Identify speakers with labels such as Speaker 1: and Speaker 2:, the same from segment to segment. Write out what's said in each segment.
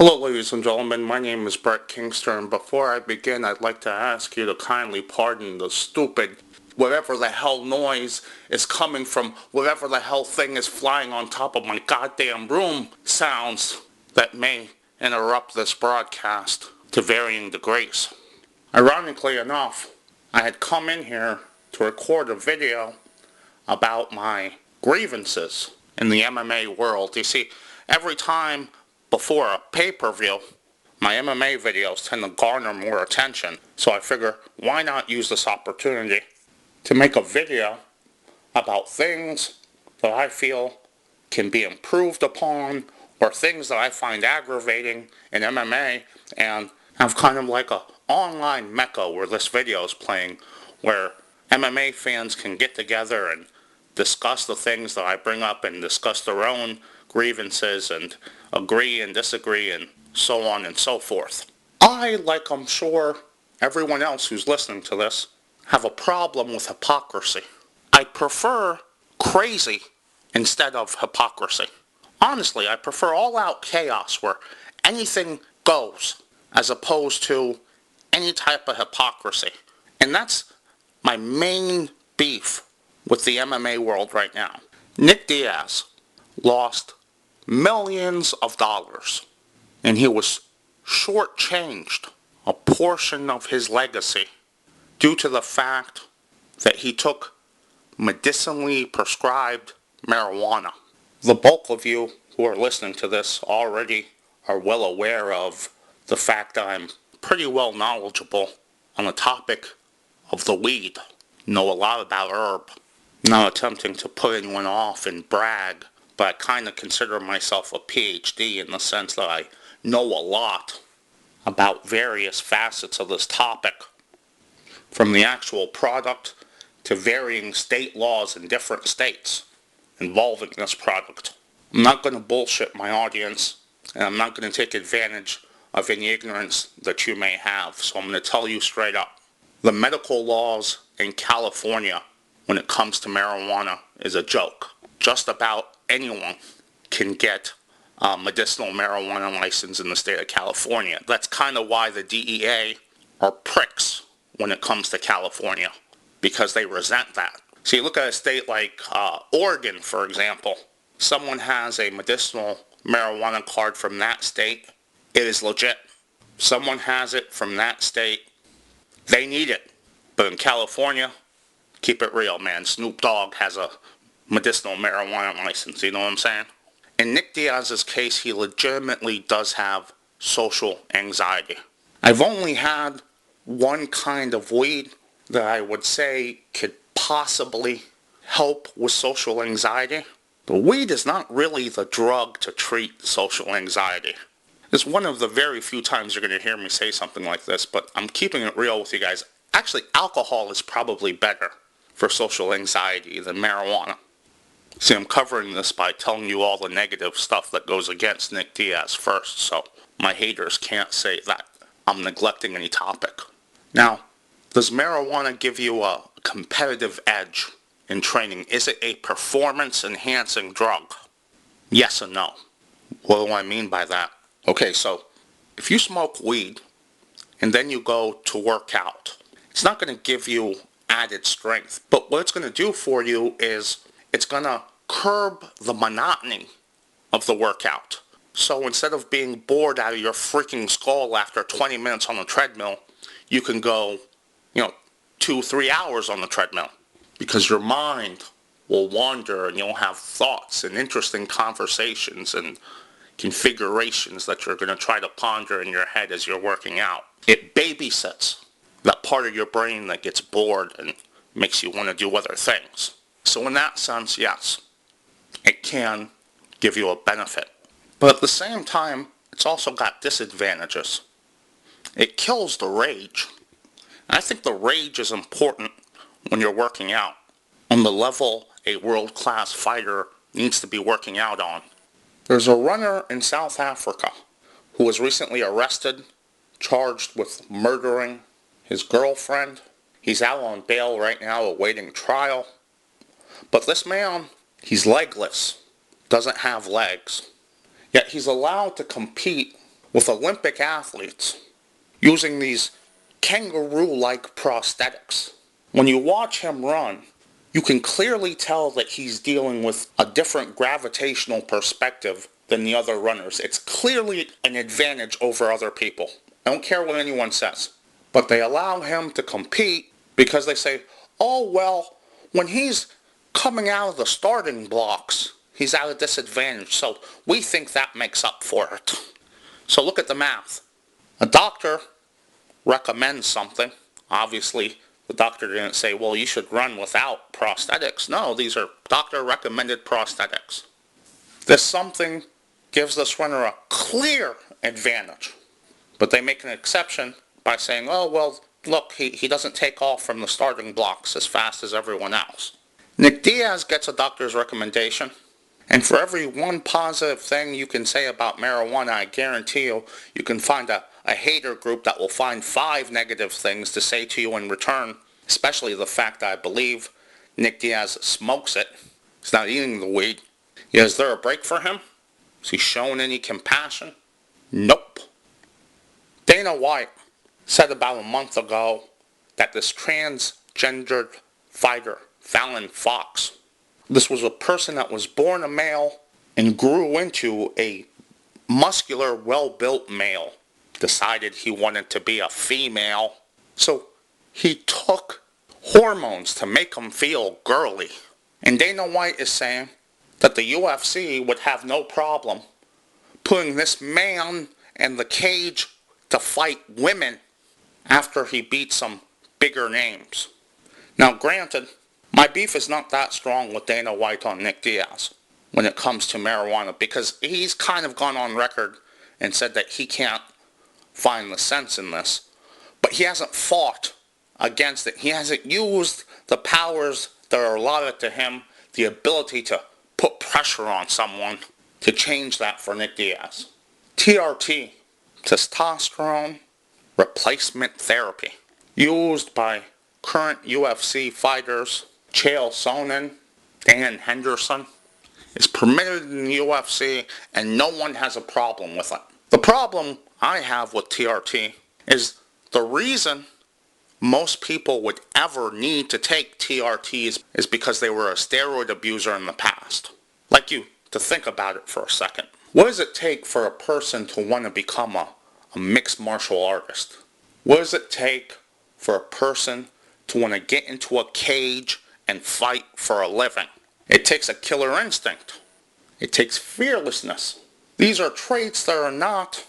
Speaker 1: Hello ladies and gentlemen, my name is Brett Kingster, and before I begin I'd like to ask you to kindly pardon the stupid whatever the hell noise is coming from whatever the hell thing is flying on top of my goddamn room sounds that may interrupt this broadcast to varying degrees. Ironically enough, I had come in here to record a video about my grievances in the MMA world. You see, every time before a pay-per-view, my MMA videos tend to garner more attention. So I figure, why not use this opportunity to make a video about things that I feel can be improved upon, or things that I find aggravating in MMA, and have kind of like a online mecca where this video is playing, where MMA fans can get together and discuss the things that I bring up and discuss their own grievances and agree and disagree and so on and so forth. I, like I'm sure everyone else who's listening to this, have a problem with hypocrisy. I prefer crazy instead of hypocrisy. Honestly, I prefer all-out chaos where anything goes as opposed to any type of hypocrisy. And that's my main beef with the MMA world right now. Nick Diaz lost millions of dollars, and he was shortchanged a portion of his legacy due to the fact that he took medicinally prescribed marijuana. The bulk of you who are listening to this already are well aware of the fact that I'm pretty well knowledgeable on the topic of the weed. Know a lot about herb. Not attempting to put anyone off and brag, but I kind of consider myself a PhD in the sense that I know a lot about various facets of this topic, from the actual product to varying state laws in different states involving this product. I'm not going to bullshit my audience, and I'm not going to take advantage of any ignorance that you may have, so I'm going to tell you straight up. The medical laws in California when it comes to marijuana is a joke. Just about anyone can get a medicinal marijuana license in the state of California. That's kind of why the DEA are pricks when it comes to California, because they resent that. So you look at a state like Oregon, for example. Someone has a medicinal marijuana card from that state, it is legit. Someone has it from that state, they need it. But in California, keep it real, man. Snoop Dogg has a medicinal marijuana license, you know what I'm saying? In Nick Diaz's case, he legitimately does have social anxiety. I've only had one kind of weed that I would say could possibly help with social anxiety. But weed is not really the drug to treat social anxiety. It's one of the very few times you're going to hear me say something like this, but I'm keeping it real with you guys. Actually, alcohol is probably better for social anxiety than marijuana. See, I'm covering this by telling you all the negative stuff that goes against Nick Diaz first, so my haters can't say that I'm neglecting any topic. Now, does marijuana give you a competitive edge in training? Is it a performance-enhancing drug? Yes and no. What do I mean by that? Okay, so if you smoke weed and then you go to work out, it's not going to give you added strength. But what it's going to do for you is it's going to curb the monotony of the workout. So instead of being bored out of your freaking skull after 20 minutes on the treadmill, you can go, 2-3 hours on the treadmill. Because your mind will wander and you'll have thoughts and interesting conversations and configurations that you're going to try to ponder in your head as you're working out. It babysits that part of your brain that gets bored and makes you want to do other things. So in that sense, yes, it can give you a benefit. But at the same time, it's also got disadvantages. It kills the rage. And I think the rage is important when you're working out on the level a world-class fighter needs to be working out on. There's a runner in South Africa who was recently arrested, charged with murdering his girlfriend. He's out on bail right now awaiting trial. But this man, he's legless, doesn't have legs. Yet he's allowed to compete with Olympic athletes using these kangaroo-like prosthetics. When you watch him run, you can clearly tell that he's dealing with a different gravitational perspective than the other runners. It's clearly an advantage over other people. I don't care what anyone says. But they allow him to compete because they say, oh, well, when he's coming out of the starting blocks, he's at a disadvantage, so we think that makes up for it. So look at the math. A doctor recommends something. Obviously, the doctor didn't say, well, you should run without prosthetics. No, these are doctor-recommended prosthetics. This something gives this runner a clear advantage. But they make an exception by saying, oh, well, look, he doesn't take off from the starting blocks as fast as everyone else. Nick Diaz gets a doctor's recommendation. And for every one positive thing you can say about marijuana, I guarantee you, you can find a hater group that will find 5 negative things to say to you in return, especially the fact that I believe Nick Diaz smokes it. He's not eating the weed. Is there a break for him? Is he showing any compassion? Nope. Dana White said about a month ago that this transgendered fighter, Fallon Fox, this was a person that was born a male and grew into a muscular, well-built male. Decided he wanted to be a female. So he took hormones to make him feel girly. And Dana White is saying that the UFC would have no problem putting this man in the cage to fight women after he beat some bigger names. Now granted, my beef is not that strong with Dana White on Nick Diaz when it comes to marijuana, because he's kind of gone on record and said that he can't find the sense in this. But he hasn't fought against it. He hasn't used the powers that are allotted to him, the ability to put pressure on someone to change that for Nick Diaz. TRT, testosterone replacement therapy, used by current UFC fighters Chael Sonnen, Dan Henderson, is permitted in the UFC and no one has a problem with it. The problem I have with TRT is the reason most people would ever need to take TRTs is because they were a steroid abuser in the past. Like you to think about it for a second. What does it take for a person to want to become a mixed martial artist? What does it take for a person to want to get into a cage and fight for a living? It takes a killer instinct. It takes fearlessness. These are traits that are not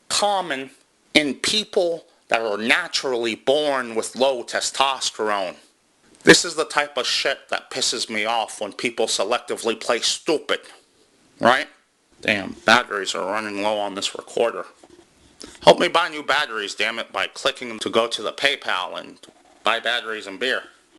Speaker 1: common in people that are naturally born with low testosterone. This is the type of shit that pisses me off when people selectively play stupid. Right? Damn, batteries are running low on this recorder. Help me buy new batteries, damn it, by clicking to go to the PayPal and buy batteries and beer.